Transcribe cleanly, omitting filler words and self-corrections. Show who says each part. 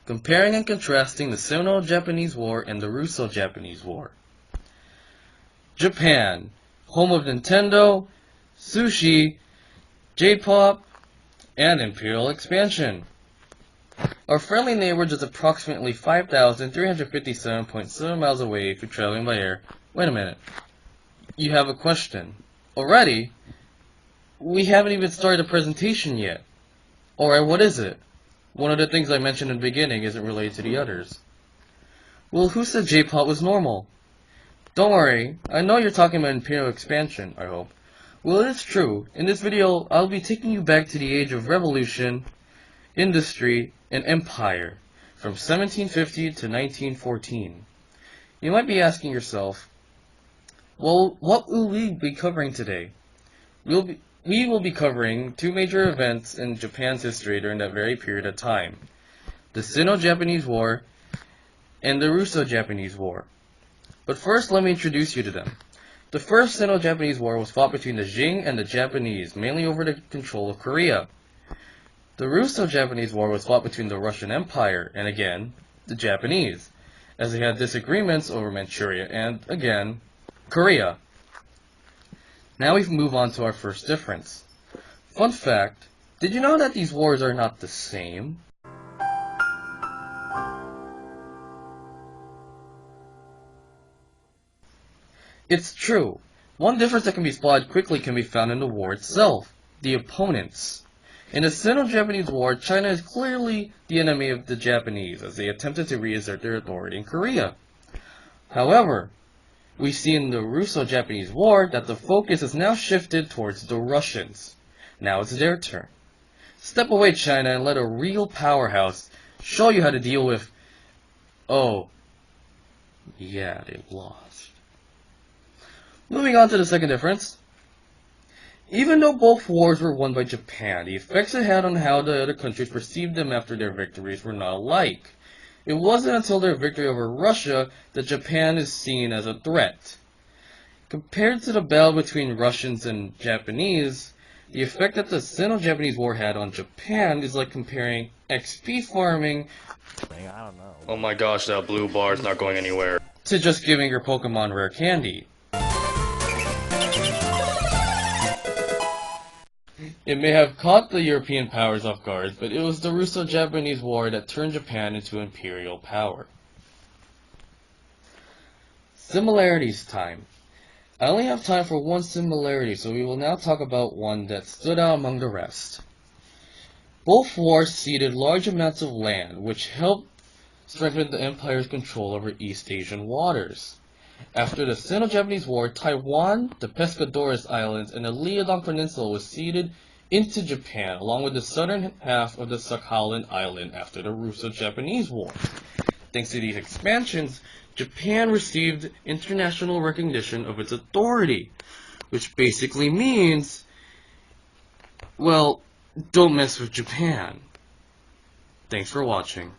Speaker 1: comparing and contrasting the Sino-Japanese War and the Russo-Japanese War. Japan, home of Nintendo, sushi, J-pop, and imperial expansion. Our friendly neighbor is approximately 5,357.7 miles away if you're traveling by air. Wait a minute. You have a question. Already? We haven't even started the presentation yet. Alright, what is it? One of the things I mentioned in the beginning isn't related to the others. Well, who said J-pop was normal? Don't worry, I know you're talking about imperial expansion, I hope. Well, it is true. In this video, I'll be taking you back to the age of revolution, industry, and empire, from 1750 to 1914. You might be asking yourself, well, what will we be covering today? We will be covering two major events in Japan's history during that very period of time. The Sino-Japanese War and the Russo-Japanese War. But first, let me introduce you to them. The first Sino-Japanese War was fought between the Jing and the Japanese, mainly over the control of Korea. The Russo-Japanese War was fought between the Russian Empire and, again, the Japanese, as they had disagreements over Manchuria and, again, Korea. Now we move on to our first difference. Fun fact, did you know that these wars are not the same? It's true. One difference that can be spotted quickly can be found in the war itself, the opponents. In the Sino-Japanese War, China is clearly the enemy of the Japanese as they attempted to reassert their authority in Korea. However, we see in the Russo-Japanese War that the focus is now shifted towards the Russians. Now it's their turn. Step away, China, and let a real powerhouse show you how to deal with... Oh, yeah, they lost. Moving on to the second difference. Even though both wars were won by Japan, the effects it had on how the other countries perceived them after their victories were not alike. It wasn't until their victory over Russia that Japan is seen as a threat. Compared to the battle between Russians and Japanese, the effect that the Sino-Japanese War had on Japan is like comparing XP farming,
Speaker 2: I don't know.
Speaker 1: oh my gosh, that blue bar is not going anywhere, to just giving your Pokemon rare candy. It may have caught the European powers off guard, but it was the Russo-Japanese War that turned Japan into imperial power. Similarities time. I only have time for one similarity, so we will now talk about one that stood out among the rest. Both wars ceded large amounts of land, which helped strengthen the empire's control over East Asian waters. After the Sino-Japanese War, Taiwan, the Pescadores Islands, and the Liaodong Peninsula was ceded into Japan, along with the southern half of the Sakhalin Island after the Russo-Japanese War. Thanks to these expansions, Japan received international recognition of its authority, which basically means, well, don't mess with Japan. Thanks for watching.